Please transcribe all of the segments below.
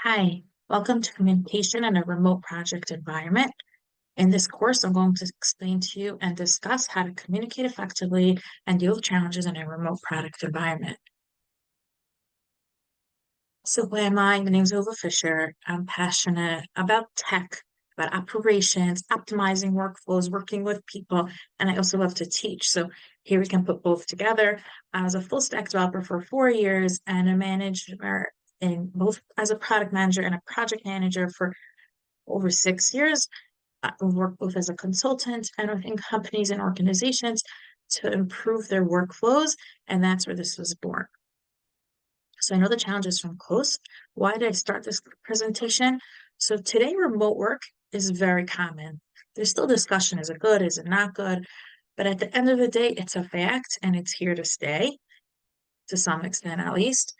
Hi, welcome to Communication in a Remote Project Environment. In this course, I'm going to explain to you and discuss how to communicate effectively and deal with challenges in a remote product environment. So who am I? My name is Ova Fisher. I'm passionate about tech, about operations, optimizing workflows, working with people, and I also love to teach. So here we can put both together. I was a full stack developer for 4 years and a manager in both as a product manager and a project manager for over 6 years. I worked both as a consultant and within companies and organizations to improve their workflows, and that's where this was born. So I know the challenges from close. Why did I start this presentation? So today, remote work is very common. There's still discussion, is it good, is it not good? But at the end of the day, it's a fact and it's here to stay, to some extent at least.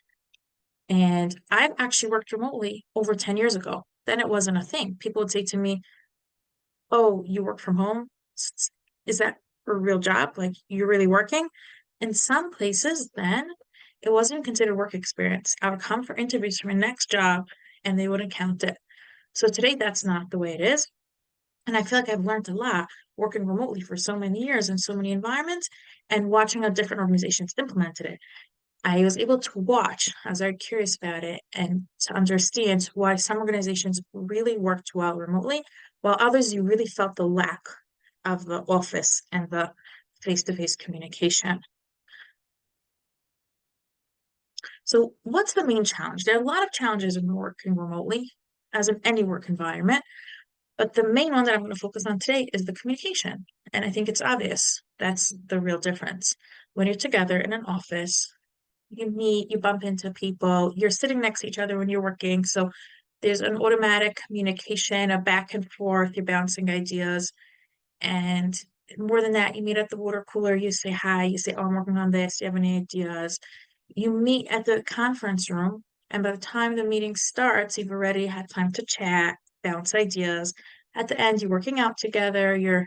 And I've actually worked remotely over 10 years ago. Then it wasn't a thing. People would say to me, "Oh, you work from home? Is that a real job? Like you're really working?" In some places, then it wasn't considered work experience. I would come for interviews for my next job and they wouldn't count it. So today, that's not the way it is. And I feel like I've learned a lot working remotely for so many years in so many environments and watching how different organizations implemented it. I was able to watch, I was very curious about it, and to understand why some organizations really worked well remotely, while others you really felt the lack of the office and the face-to-face communication. So, what's the main challenge? There are a lot of challenges in working remotely, as in any work environment, but the main one that I'm going to focus on today is the communication. And I think it's obvious that's the real difference. When you're together in an office, you meet, you bump into people, you're sitting next to each other when you're working. So there's an automatic communication, a back and forth, you're bouncing ideas. And more than that, you meet at the water cooler, you say hi, you say, "Oh, I'm working on this. Do you have any ideas?" You meet at the conference room, and by the time the meeting starts, you've already had time to chat, bounce ideas. At the end, you're working out together, you're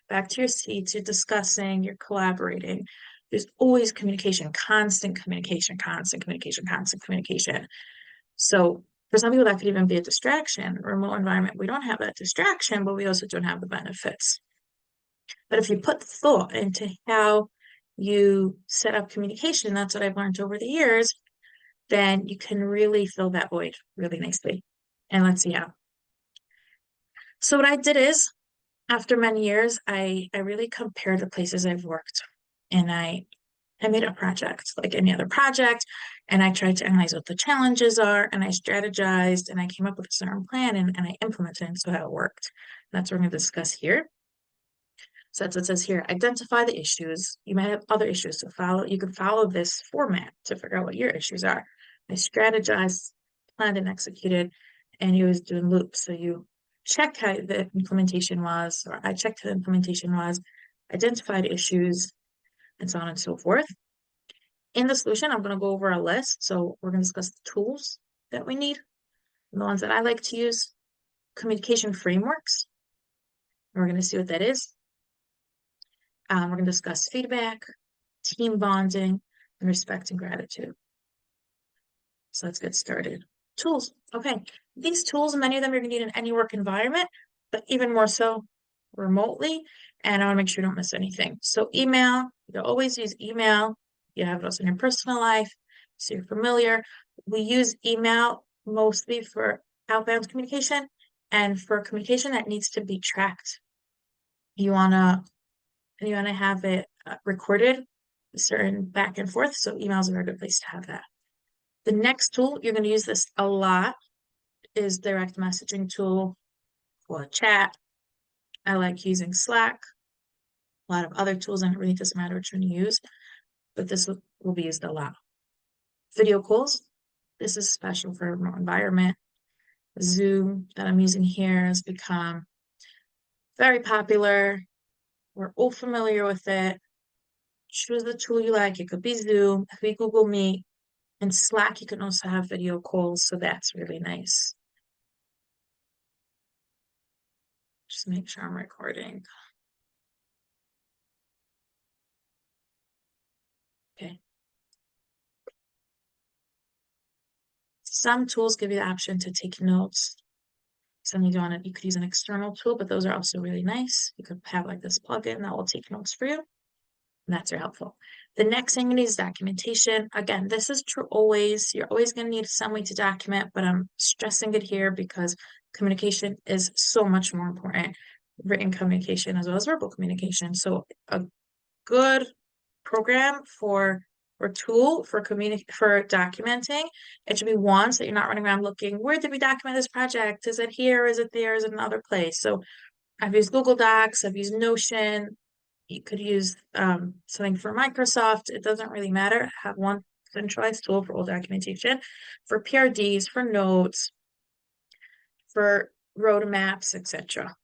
back to your seats, you're discussing, you're collaborating. There's always communication, constant communication, constant communication, constant communication. So for some people, that could even be a distraction. Remote environment, we don't have that distraction, but we also don't have the benefits. But if you put thought into how you set up communication, that's what I've learned over the years, then you can really fill that void really nicely. And let's see how. So what I did is, after many years, I really compared the places I've worked, and I made a project like any other project, and I tried to analyze what the challenges are, and I strategized, and I came up with a certain plan, and I implemented it, and so how it worked. That's what we're going to discuss here. So that's what it says here. Identify the issues. You might have other issues to follow. You can follow this format to figure out what your issues are. I strategized, planned, and executed, and you was doing loops. So you check how the implementation was, or I checked how the implementation was, identified issues, and so on and so forth. In the solution, I'm going to go over a list. So we're going to discuss the tools that we need, the ones that I like to use, communication frameworks. And we're going to see what that is. We're going to discuss feedback, team bonding, and respect and gratitude. So let's get started. Tools. Okay. These tools, many of them you're going to need in any work environment, but even more so remotely. And I want to make sure you don't miss anything. So email, you always use email. You have it also in your personal life, so you're familiar. We use email mostly for outbound communication and for communication that needs to be tracked. You wanna have it recorded, a certain back and forth. So email is a very good place to have that. The next tool, you're going to use this a lot, is direct messaging tool for chat. I like using Slack, a lot of other tools, and it really doesn't matter which one you use, but this will be used a lot. Video calls, this is special for a remote environment. Zoom that I'm using here has become very popular. We're all familiar with it. Choose the tool you like. It could be Zoom, it could be Google Meet. In Slack, you can also have video calls, so that's really nice. Just make sure I'm recording. Okay. Some tools give you the option to take notes. Some you could use an external tool, but those are also really nice. You could have like this plugin that will take notes for you. And that's very helpful. The next thing you need is documentation. Again, this is true always. You're always going to need some way to document, but I'm stressing it here because communication is so much more important. Written communication as well as verbal communication. So a good program or tool for documenting, it should be one so you're not running around looking, where did we document this project? Is it here? Is it there? Is it another place? So I've used Google Docs, I've used Notion. You could use something for Microsoft. It doesn't really matter. Have one centralized tool for all documentation, for PRDs, for notes, for roadmaps, etc.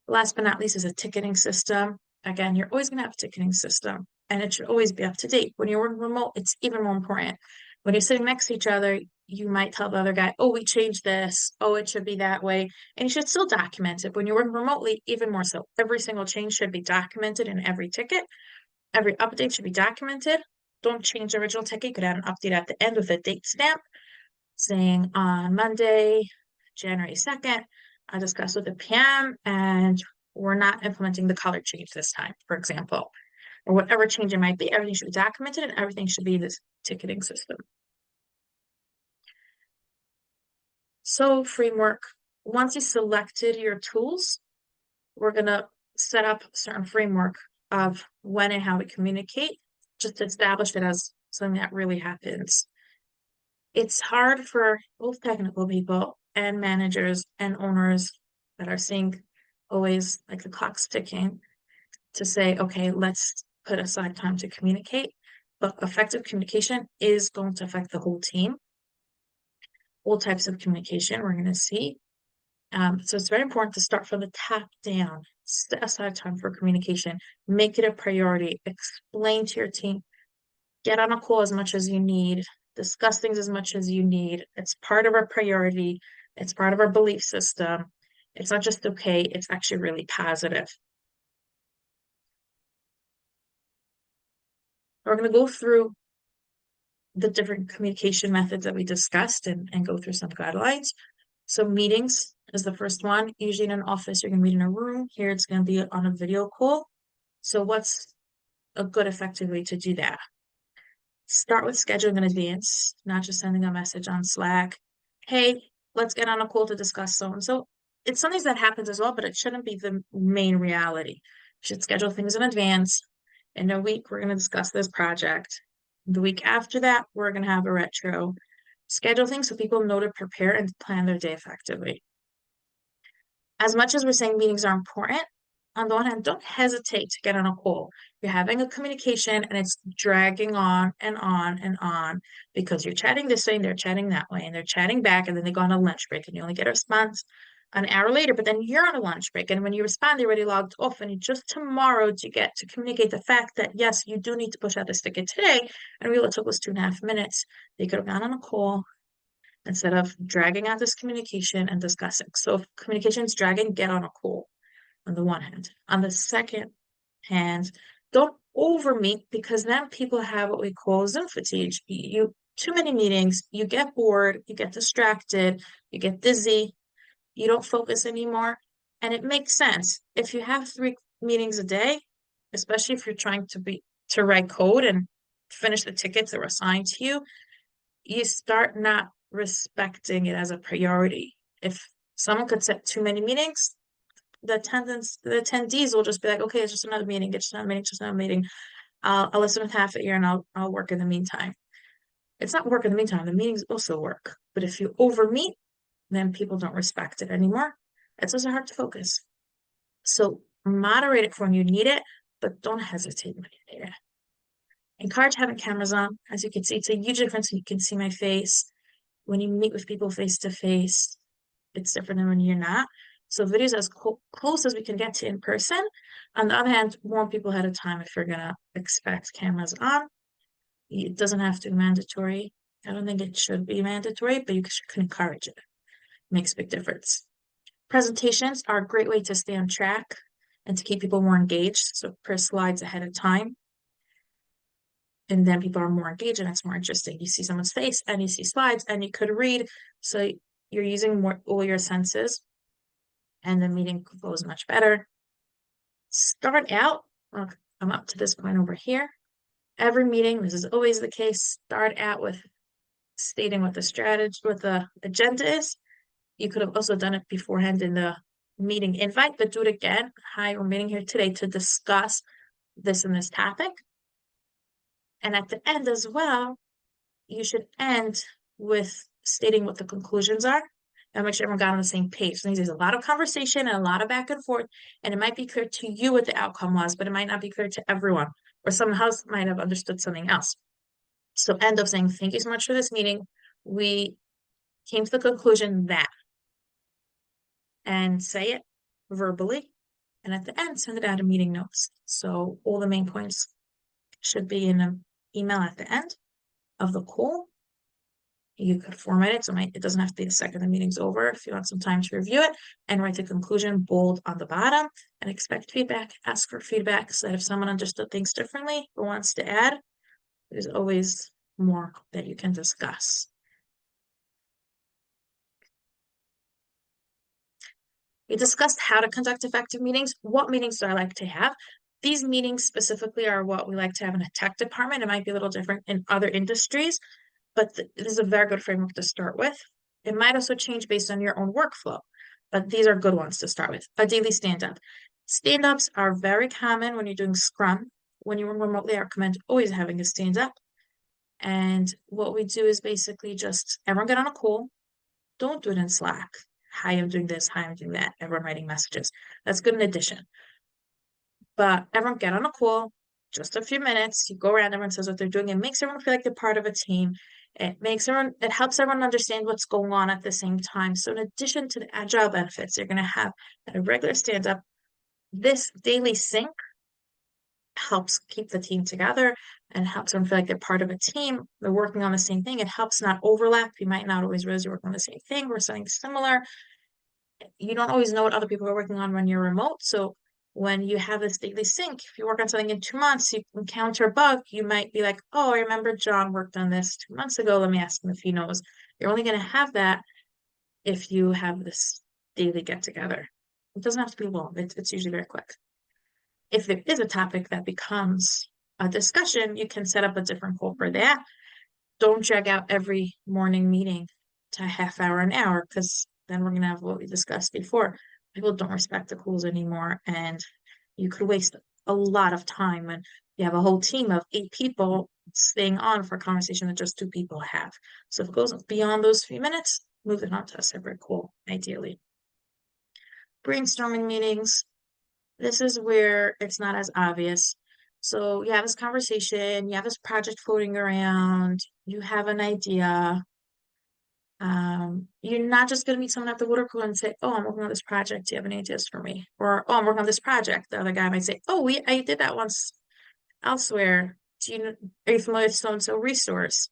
Last but not least is a ticketing system. Again, you're always going to have a ticketing system, and it should always be up to date. When you're working remote, it's even more important. When you're sitting next to each other, you might tell the other guy, oh, we changed this. Oh, it should be that way. And you should still document it. When you're working remotely, even more so. Every single change should be documented in every ticket. Every update should be documented. Don't change the original ticket. You could add an update at the end with a date stamp saying on Monday, January 2nd, I discussed with the PM and we're not implementing the color change this time, for example, or whatever change it might be. Everything should be documented and everything should be in this ticketing system. So framework, once you selected your tools, we're going to set up a certain framework of when and how we communicate, just to establish it as something that really happens. It's hard for both technical people and managers and owners that are seeing always like the clock's ticking to say, okay, let's put aside time to communicate. But effective communication is going to affect the whole team. All types of communication we're going to see. So it's very important to start from the top down. Set aside time for communication. Make it a priority. Explain to your team. Get on a call as much as you need. Discuss things as much as you need. It's part of our priority. It's part of our belief system. It's not just okay, it's actually really positive. We're going to go through the different communication methods that we discussed and go through some guidelines. So meetings is the first one. Usually in an office, you're going to meet in a room. Here, it's going to be on a video call. So what's a good, effective way to do that? Start with scheduling in advance, not just sending a message on Slack. Hey, let's get on a call to discuss so and so. It's something that happens as well, but it shouldn't be the main reality. You should schedule things in advance. In a week, we're going to discuss this project. The week after that, we're going to have a retro. Schedule things so people know to prepare and plan their day effectively. As much as we're saying meetings are important, on the one hand, don't hesitate to get on a call. You're having a communication and it's dragging on and on and on because you're chatting this way and they're chatting that way and they're chatting back and then they go on a lunch break and you only get a response an hour later, but then you're on a lunch break. And when you respond, they're already logged off. And just tomorrow to get to communicate the fact that, yes, you do need to push out this ticket today. And really, it took us 2.5 minutes. They could have gone on a call instead of dragging out this communication and discussing. So if communication is dragging, get on a call on the one hand. On the second hand, don't overmeet because then people have what we call Zoom fatigue. You too many meetings, you get bored, you get distracted, you get dizzy, you don't focus anymore. And it makes sense. If you have 3 meetings a day, especially if you're trying to write code and finish the tickets that were assigned to you, you start not respecting it as a priority. If someone could set too many meetings, the attendees will just be like, okay, it's just another meeting, it's just another meeting, it's just another meeting. I'll listen with half an ear and I'll work in the meantime. It's not work in the meantime, the meetings also work. But if you over meet, then people don't respect it anymore. It's also hard to focus. So moderate it for when you need it, but don't hesitate when you need it. Encourage having cameras on. As you can see, it's a huge difference when you can see my face. When you meet with people face to face, it's different than when you're not. So videos as close as we can get to in person. On the other hand, warn people ahead of time if you're gonna expect cameras on. It doesn't have to be mandatory. I don't think it should be mandatory, but you can encourage it. It makes a big difference. Presentations are a great way to stay on track and to keep people more engaged. So prepare slides ahead of time. and then people are more engaged and it's more interesting. You see someone's face and you see slides and you could read. So you're using more all your senses and the meeting goes much better. Start out, look, I'm up to this point over here. Every meeting, this is always the case, start out with stating what the strategy, what the agenda is. You could have also done it beforehand in the meeting invite, but do it again. Hi, we're meeting here today to discuss this and this topic. And at the end as well, you should end with stating what the conclusions are and make sure everyone got on the same page. So there's a lot of conversation and a lot of back and forth, and it might be clear to you what the outcome was, but it might not be clear to everyone, or someone else might have understood something else. So end up saying, thank you so much for this meeting. We came to the conclusion that, and say it verbally. And at the end, send it out in meeting notes. So all the main points should be in an email at the end of the call. You could format it, so it doesn't have to be the second the meeting's over. If you want some time to review it, and write the conclusion bold on the bottom, and expect feedback. Ask for feedback so that if someone understood things differently or wants to add, there's always more that you can discuss. We discussed how to conduct effective meetings. What meetings do I like to have? These meetings specifically are what we like to have in a tech department. It might be a little different in other industries, but this is a very good framework to start with. It might also change based on your own workflow, but these are good ones to start with. A daily stand-up. Stand-ups are very common when you're doing Scrum. When you work remotely, I recommend always having a stand-up. And what we do is basically just everyone get on a call. Don't do it in Slack. Hi, I'm doing this. Hi, I'm doing that. Everyone writing messages. That's good in addition. But everyone get on a call, just a few minutes. You go around, everyone says what they're doing. It makes everyone feel like they're part of a team. It helps everyone understand what's going on at the same time. So in addition to the agile benefits, you're going to have a regular stand-up. This daily sync helps keep the team together and helps them feel like they're part of a team. They're working on the same thing. It helps not overlap. You might not always realize you're working on the same thing or something similar. You don't always know what other people are working on when you're remote. So when you have this daily sync, if you work on something in 2 months, you encounter a bug, you might be like, oh, I remember John worked on this 2 months ago. Let me ask him if he knows. You're only going to have that if you have this daily get together. It doesn't have to be long. It's usually very quick. If there is a topic that becomes a discussion, you can set up a different call for that. Don't drag out every morning meeting to a half hour, an hour, because then we're going to have what we discussed before. People don't respect the calls anymore, and you could waste a lot of time when you have a whole team of 8 people staying on for a conversation that just 2 people have. So if it goes beyond those few minutes, move it on to a separate call, ideally. Brainstorming meetings. This is where it's not as obvious. So you have this conversation, you have this project floating around, you have an idea. You're not just going to meet someone at the water cooler and say, oh, I'm working on this project. Do you have any ideas for me? Or, oh, I'm working on this project. The other guy might say, oh, I did that once elsewhere. Are you familiar with so-and-so resource?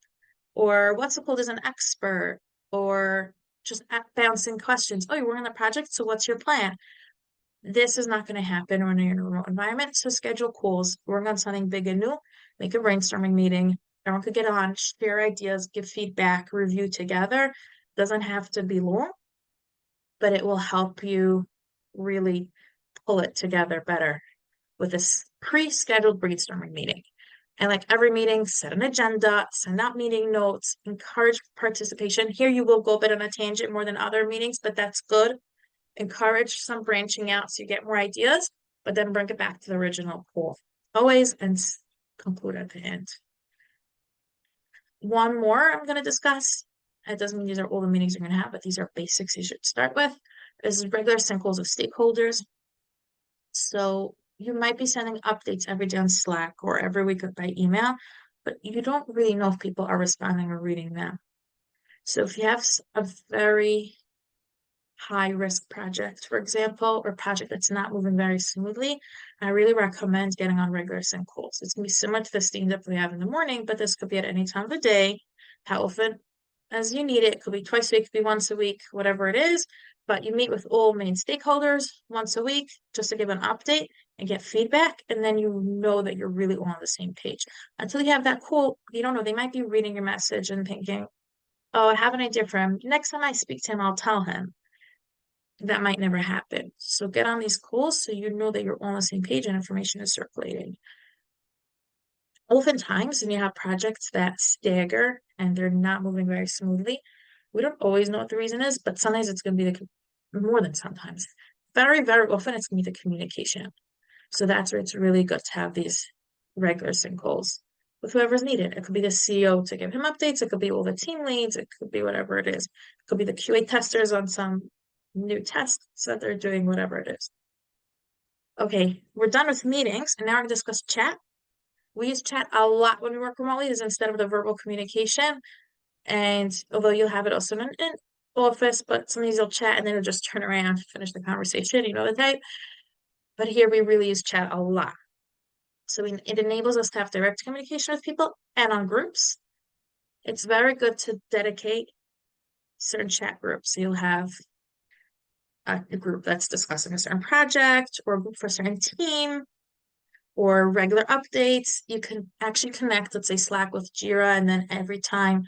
Or what's it called as an expert? Or just bouncing questions. Oh, you're working on the project, so what's your plan? This is not going to happen when you're in a remote environment. So schedule calls, work on something big and new, make a brainstorming meeting. Everyone could get on, share ideas, give feedback, review together. Doesn't have to be long, but it will help you really pull it together better with this pre-scheduled brainstorming meeting. And like every meeting, set an agenda, send out meeting notes, encourage participation. Here you will go a bit on a tangent more than other meetings, but that's good. Encourage some branching out so you get more ideas, but then bring it back to the original pool always and conclude at the end. One more I'm going to discuss. It doesn't mean these are all the meetings you're going to have, but these are basics you should start with. This is regular sync calls with stakeholders. So you might be sending updates every day on Slack or every week by email, but you don't really know if people are responding or reading them. So if you have a very high risk project, for example, or project that's not moving very smoothly, I really recommend getting on regular sync calls. It's gonna be similar to the stand-up we have in the morning, but this could be at any time of the day, how often as you need it. It could be twice a week, could be once a week, whatever it is. But you meet with all main stakeholders once a week just to give an update and get feedback, and then you know that you're really all on the same page. Until you have that call, you don't know. They might be reading your message and thinking, oh, I have an idea for him. Next time I speak to him, I'll tell him. That might never happen. So get on these calls so you know that you're all on the same page and information is circulating. Oftentimes, when you have projects that stagger and they're not moving very smoothly, we don't always know what the reason is, but sometimes it's going to be more than sometimes. Very, very often it's going to be the communication. So that's where it's really good to have these regular sync calls with whoever's needed. It could be the CEO to give him updates. It could be all the team leads. It could be whatever it is. It could be the QA testers on some new tests that they're doing, whatever it is. Okay, we're done with meetings, and now we're going to discuss chat. We use chat a lot when we work remotely, is instead of the verbal communication. And although you'll have it also in an office, but sometimes you'll chat and then you'll just turn around, finish the conversation, you know the type. But here we really use chat a lot. So it enables us to have direct communication with people and on groups. It's very good to dedicate certain chat groups. So you'll have a group that's discussing a certain project or a group for a certain team or regular updates. You can actually connect, let's say Slack with Jira, and then every time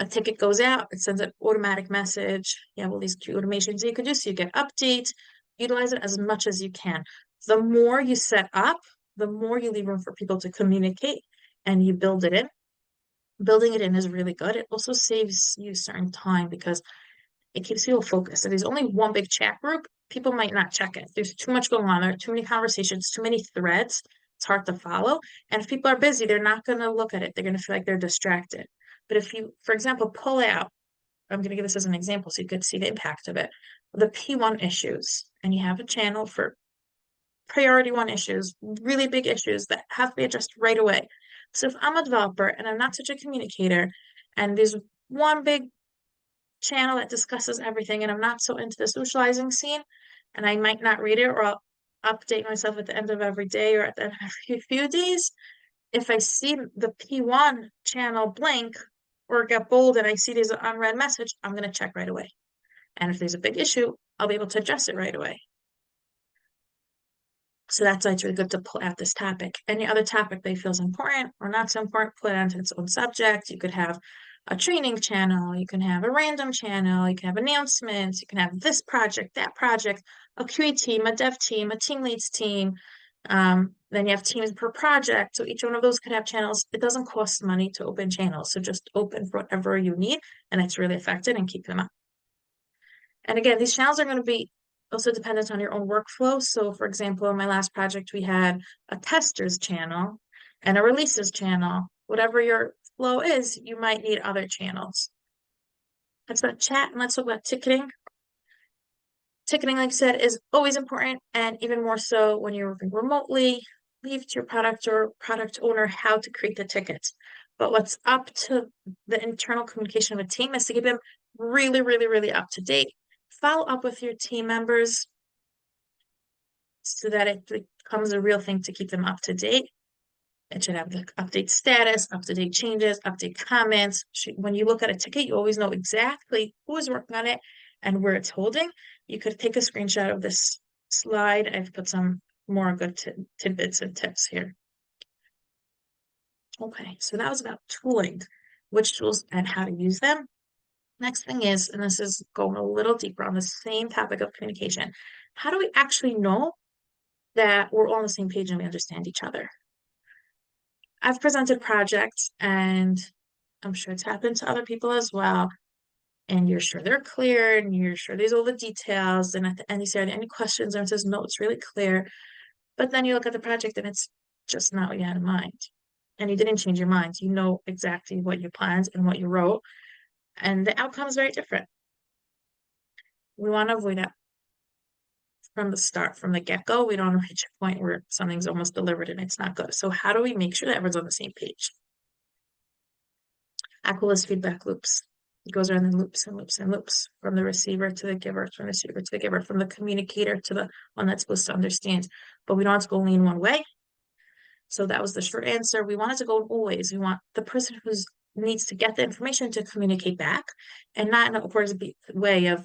a ticket goes out, it sends an automatic message. You have all these cute automations you can do so you get updates, utilize it as much as you can. The more you set up, the more you leave room for people to communicate and you build it in. Building it in is really good. It also saves you certain time because it keeps people focused. If there's only one big chat group, people might not check it. There's too much going on. There are too many conversations, too many threads. It's hard to follow. And if people are busy, they're not going to look at it. They're going to feel like they're distracted. But if you, for example, pull out, I'm going to give this as an example so you could see the impact of it, the P1 issues, and you have a channel for priority one issues, really big issues that have to be addressed right away. So if I'm a developer and I'm not such a communicator, and there's one big channel that discusses everything, and I'm not so into the socializing scene, and I might not read it, or I'll update myself at the end of every day or at the end of every few days. If I see the P1 channel blink or get bold and I see there's an unread message, I'm going to check right away. And if there's a big issue, I'll be able to address it right away. So that's why it's really good to pull out this topic. Any other topic that feels important or not so important, put it onto its own subject. You could have a training channel, you can have a random channel, you can have announcements, you can have this project, that project, a QA team, a dev team, a team leads team. Then you have teams per project. So each one of those could have channels. It doesn't cost money to open channels. So just open for whatever you need, and it's really effective, and keep them up. And again, these channels are going to be also dependent on your own workflow. So for example, in my last project, we had a testers channel and a releases channel. Whatever your flow is, you might need other channels. That's about chat, and let's talk about ticketing. Ticketing, like I said, is always important, and even more so when you're working remotely. Leave to your product or product owner how to create the tickets. But what's up to the internal communication of a team is to keep them really, really, really up to date. Follow up with your team members so that it becomes a real thing to keep them up to date. It should have the update status, up-to-date changes, update comments. When you look at a ticket, you always know exactly who is working on it and where it's holding. You could take a screenshot of this slide. I've put some more good tidbits and tips here. Okay, so that was about tooling, which tools and how to use them. Next thing is, and this is going a little deeper on the same topic of communication, how do we actually know that we're all on the same page and we understand each other? I've presented projects, and I'm sure it's happened to other people as well. And you're sure they're clear, and you're sure there's all the details. And at the end, you say, any questions? And it says, no, it's really clear. But then you look at the project and it's just not what you had in mind. And you didn't change your mind. You know exactly what you planned and what you wrote. And the outcome is very different. We want to avoid that from the start, from the get-go. We don't reach a point where something's almost delivered and it's not good. So how do we make sure that everyone's on the same page? Aquilus feedback loops. It goes around in loops and loops and loops, from the receiver to the giver, from the receiver to the giver, from the communicator to the one that's supposed to understand. But we don't want to go only in one way. So that was the short answer. We wanted to go always. We want the person who needs to get the information to communicate back, and not in an awkward way of,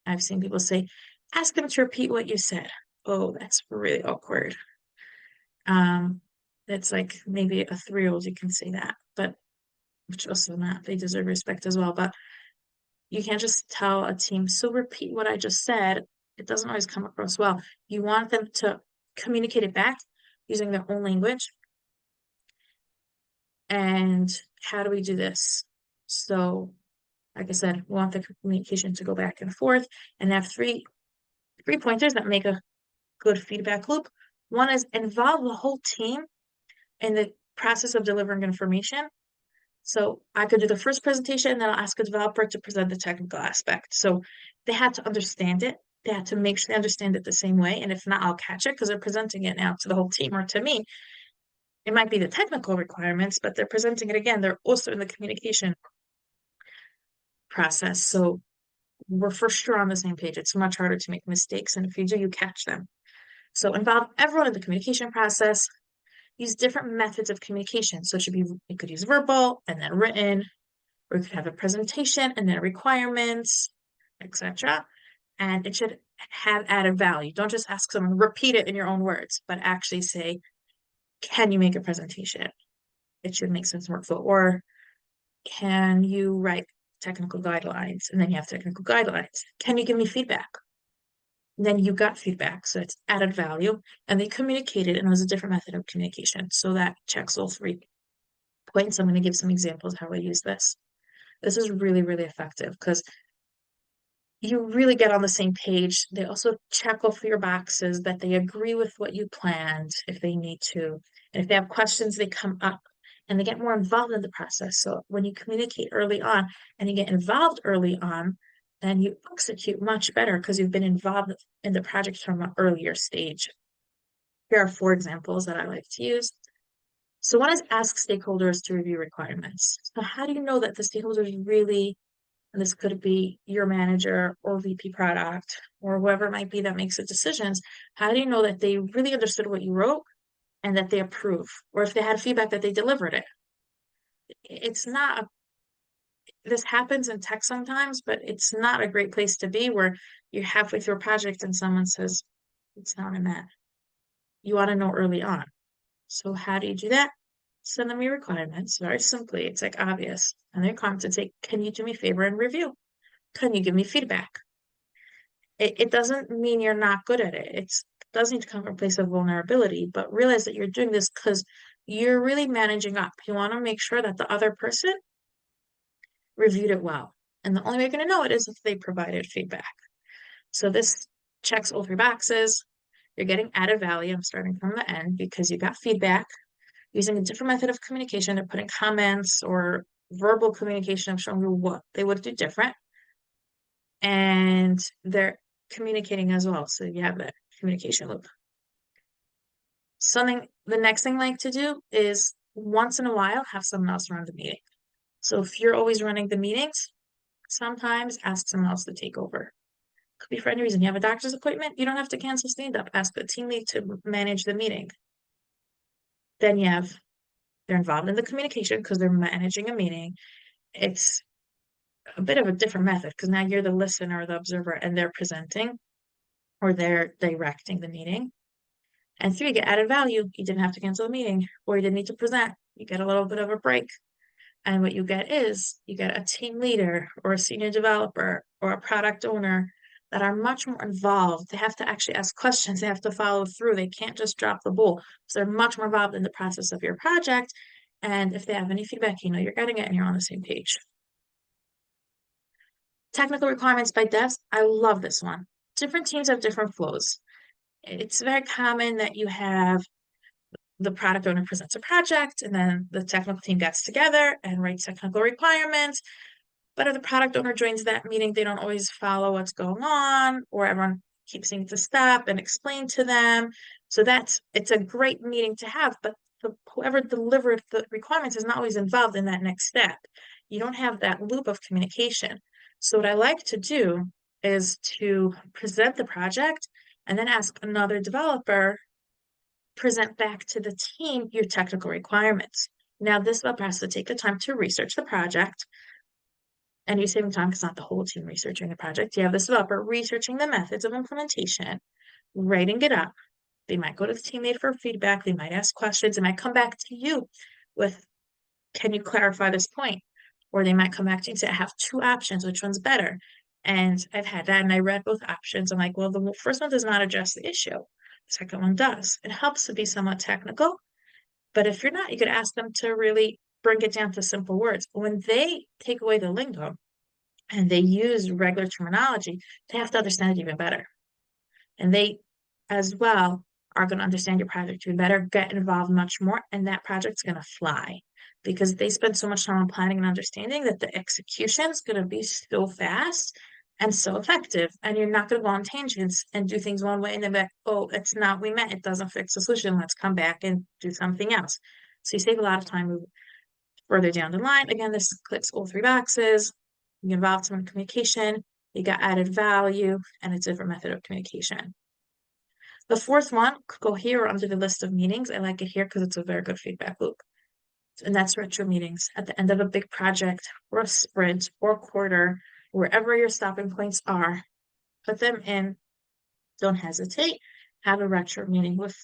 I've seen people say, ask them to repeat what you said. Oh, that's really awkward. Um, it's like maybe a 3-year-old, you can say that, but which also not, they deserve respect as well. But you can't just tell a team, so repeat what I just said. It doesn't always come across well. You want them to communicate it back using their own language. And how do we do this? So, like I said, we want the communication to go back and forth and have three pointers that make a good feedback loop. One is involve the whole team in the process of delivering information. So I could do the first presentation and then I'll ask a developer to present the technical aspect. So they had to understand it. They had to make sure they understand it the same way. And if not, I'll catch it because they're presenting it now to the whole team or to me. It might be the technical requirements, but they're presenting it again. They're also in the communication process. So we're for sure on the same page. It's much harder to make mistakes. And if you do, you catch them. So involve everyone in the communication process. Use different methods of communication. So you could use verbal and then written, or you could have a presentation and then requirements, etc. And it should have added value. Don't just ask someone, repeat it in your own words, but actually say, can you make a presentation? It should make sense workflow. Or can you write technical guidelines? And then you have technical guidelines. Can you give me feedback? Then you got feedback. So it's added value. And they communicated and it was a different method of communication. So that checks all 3 points. I'm going to give some examples how I use this. This is really, really effective because you really get on the same page. They also check off your boxes that they agree with what you planned if they need to. And if they have questions, they come up and they get more involved in the process. So when you communicate early on and you get involved early on, then you execute much better because you've been involved in the project from an earlier stage. Here are 4 examples that I like to use. So one is ask stakeholders to review requirements. So how do you know that the stakeholders really, and this could be your manager or VP product or whoever it might be that makes the decisions, how do you know that they really understood what you wrote and that they approve? Or if they had feedback that they delivered it? It's not, this happens in tech sometimes, but it's not a great place to be where you're halfway through a project and someone says, it's not in that. You want to know early on. So how do you do that? Send them your requirements very simply. It's like obvious. And they're come to say, can you do me a favor and review? Can you give me feedback? It doesn't mean you're not good at it. It does need to come from a place of vulnerability, but realize that you're doing this because you're really managing up. You want to make sure that the other person reviewed it well. And the only way you're going to know it is if they provided feedback. So this checks all 3 boxes. You're getting added value. I'm starting from the end because you got feedback using a different method of communication. They're putting comments or verbal communication. I'm showing you what they would do different. And they're communicating as well. So you have that communication loop. The next thing I like to do is once in a while have someone else run the meeting. So if you're always running the meetings, sometimes ask someone else to take over. Could be for any reason. You have a doctor's appointment, you don't have to cancel stand up. Ask the team lead to manage the meeting. Then they're involved in the communication because they're managing a meeting. It's a bit of a different method because now you're the listener or the observer and they're presenting or they're directing the meeting. And 3, you get added value. You didn't have to cancel the meeting or you didn't need to present. You get a little bit of a break. And what you get is you get a team leader or a senior developer or a product owner that are much more involved. They have to actually ask questions. They have to follow through. They can't just drop the ball. So they're much more involved in the process of your project. And if they have any feedback, you know you're getting it and you're on the same page. Technical requirements by devs. I love this one. Different teams have different flows. It's very common that you have the product owner presents a project and then the technical team gets together and writes technical requirements. But if the product owner joins that meeting, they don't always follow what's going on, or everyone keeps needing to stop and explain to them. So it's a great meeting to have, but whoever delivered the requirements is not always involved in that next step. You don't have that loop of communication. So what I like to do is to present the project and then ask another developer, present back to the team your technical requirements. Now, this developer has to take the time to research the project, and you're saving time because not the whole team researching the project. You have this developer researching the methods of implementation, writing it up, They might go to the teammate for feedback. They might ask questions. They might come back to you with, can you clarify this point? Or they might come back to you and say, I have two options. Which one's better? And I've had that, and I read both options. I'm like, well, the first one does not address the issue. The second one does. It helps to be somewhat technical, but if you're not, you could ask them to really bring it down to simple words. When they take away the lingo and they use regular terminology, they have to understand it even better. And they, as well, are going to understand your project even better, get involved much more, and that project's going to fly because they spend so much time on planning and understanding that the execution is going to be so fast and so effective. And you're not going to go on tangents and do things one way and then back, oh, it's not we meant, it doesn't fix the solution. Let's come back and do something else. So you save a lot of time further down the line. Again, this clicks all three boxes. You involve someone in communication, you got added value, and a different method of communication. The fourth one could go here under the list of meetings. I like it here because it's a very good feedback loop. And that's retro meetings at the end of a big project or a sprint or quarter, wherever your stopping points are, put them in. Don't hesitate. Have a retro meeting with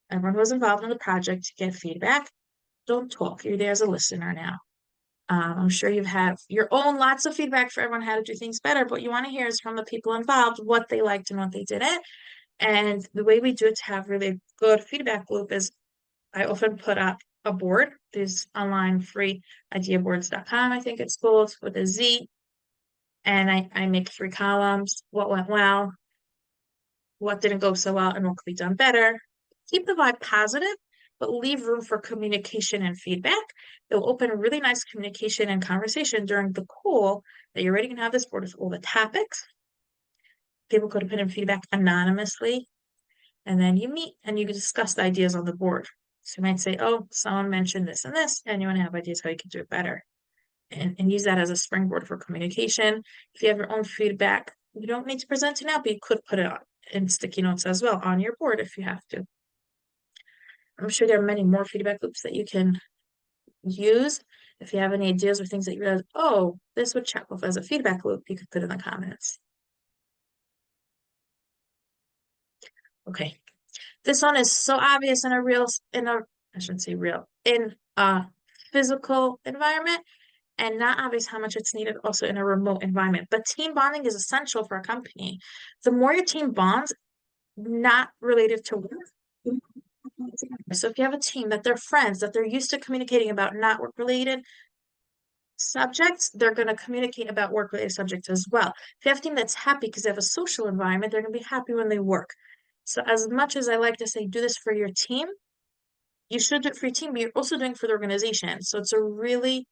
everyone who was involved in the project to get feedback. Don't talk. You're there as a listener now. I'm sure you have your own lots of feedback for everyone how to do things better, but you want to hear is from the people involved what they liked and what they didn't. And the way we do it to have really good feedback loop is I often put up a board. There's online free ideaboards.com, I think it's called, with a Z. And I make 3 columns, what went well, what didn't go so well, and what could be done better. Keep the vibe positive, but leave room for communication and feedback. It will open a really nice communication and conversation during the call that you're already going to have this board with all the topics. People could put in feedback anonymously, and then you meet and you can discuss the ideas on the board. So you might say, oh, someone mentioned this and this, and you want to have ideas how you can do it better. And use that as a springboard for communication. If you have your own feedback, you don't need to present it now, but you could put it on in sticky notes as well on your board if you have to. I'm sure there are many more feedback loops that you can use. If you have any ideas or things that you realize, oh, this would check off as a feedback loop, you could put in the comments. Okay. This one is so obvious in I shouldn't say real, in a physical environment, and not obvious how much it's needed also in a remote environment. But team bonding is essential for a company. The more your team bonds, not related to work. So if you have a team that they're friends, that they're used to communicating about not work related subjects, they're going to communicate about work related subjects as well. If you have a team that's happy because they have a social environment, they're going to be happy when they work. So as much as I like to say, do this for your team, you should do it for your team, but you're also doing it for the organization. So it's a really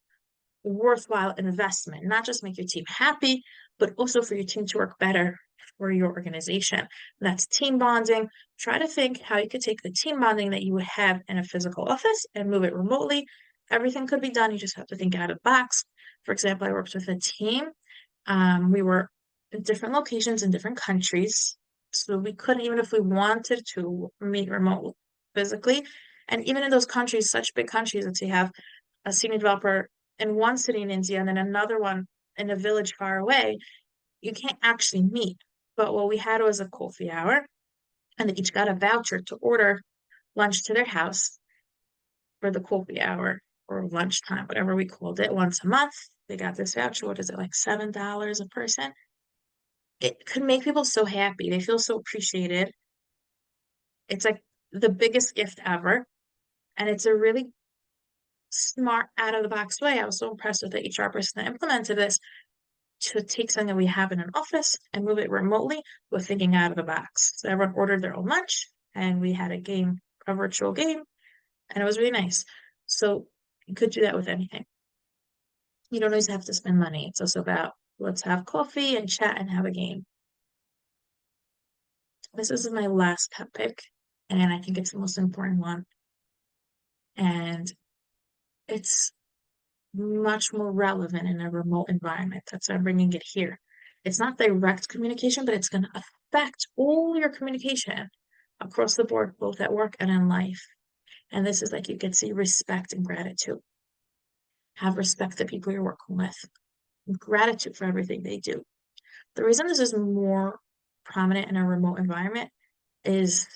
worthwhile investment, not just make your team happy, but also for your team to work better for your organization. And that's team bonding. Try to think how you could take the team bonding that you would have in a physical office and move it remotely. Everything could be done. You just have to think out of the box. For example, I worked with a team. We were in different locations in different countries. So we couldn't, even if we wanted to, meet remote physically. And even in those countries, such big countries, that you have a senior developer in one city in India and then another one in a village far away, you can't actually meet. But what we had was a coffee hour, and they each got a voucher to order lunch to their house for the coffee hour or lunchtime, whatever we called it, once a month. They got this voucher. What is it, like $7 a person? It could make people so happy. They feel so appreciated. It's like the biggest gift ever. And it's a really smart, out of the box way. I was so impressed with the HR person that implemented this to take something that we have in an office and move it remotely with thinking out of the box. So everyone ordered their own lunch and we had a virtual game, and it was really nice. So you could do that with anything. You don't always have to spend money. It's also about let's have coffee and chat and have a game. This is my last pet pick, and I think it's the most important one. And it's much more relevant in a remote environment. That's why I'm bringing it here. It's not direct communication, but it's going to affect all your communication across the board, both at work and in life. And this is like you can see respect and gratitude. Have respect for the people you're working with, gratitude for everything they do. The reason this is more prominent in a remote environment is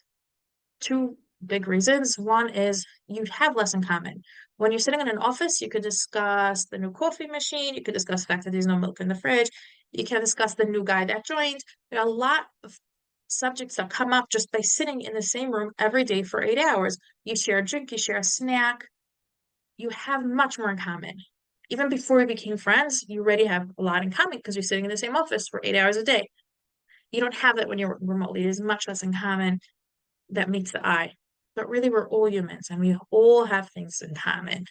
two big reasons. One is you have less in common. When you're sitting in an office, you could discuss the new coffee machine, you could discuss the fact that there's no milk in the fridge, you can discuss the new guy that joined. There are a lot of subjects that come up just by sitting in the same room every day for 8 hours. You share a drink, you share a snack, you have much more in common. Even before we became friends, you already have a lot in common because you're sitting in the same office for 8 hours a day. You don't have that when you're remotely. There's much less in common that meets the eye. But really, we're all humans and we all have things in common.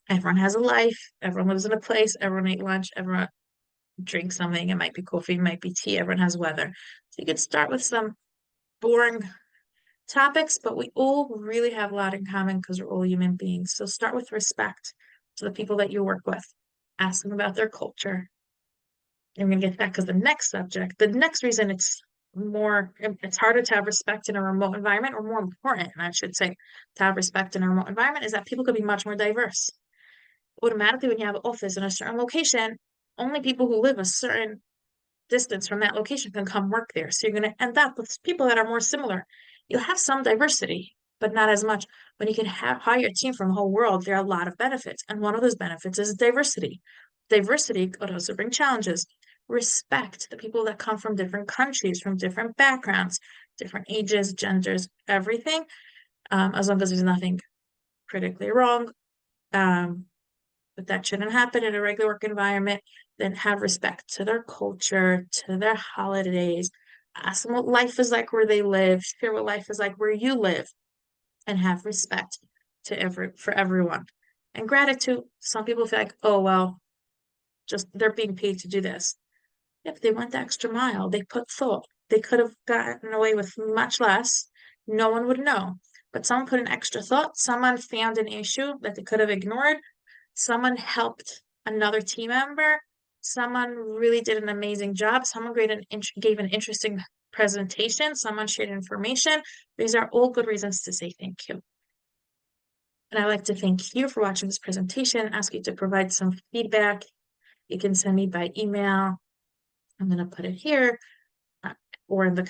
Everyone has a life, everyone lives in a place, everyone ate lunch, everyone drinks something. It might be coffee, it might be tea, everyone has weather. So you could start with some boring topics, but we all really have a lot in common because we're all human beings. So start with respect to the people that you work with. Ask them about their culture. And we're gonna get that because the next reason it's harder to have respect in a remote environment, or more important, I should say, to have respect in a remote environment is that people could be much more diverse. Automatically, when you have an office in a certain location, only people who live a certain distance from that location can come work there. So you're going to end up with people that are more similar. You'll have some diversity, but not as much. When you can hire a team from the whole world, there are a lot of benefits. And one of those benefits is diversity. Diversity could also bring challenges. Respect the people that come from different countries, from different backgrounds, different ages, genders, everything, as long as there's nothing critically wrong. But that shouldn't happen in a regular work environment. Then have respect to their culture, to their holidays. Ask them what life is like where they live, share what life is like where you live, and have respect for everyone. And gratitude. Some people feel like, oh well, just they're being paid to do this. If they went the extra mile, they put thought. They could have gotten away with much less. No one would know. But someone put an extra thought. Someone found an issue that they could have ignored. Someone helped another team member. Someone really did an amazing job. Someone gave an interesting presentation. Someone shared information. These are all good reasons to say thank you. And I'd like to thank you for watching this presentation, ask you to provide some feedback. You can send me by email. I'm going to put it here or in the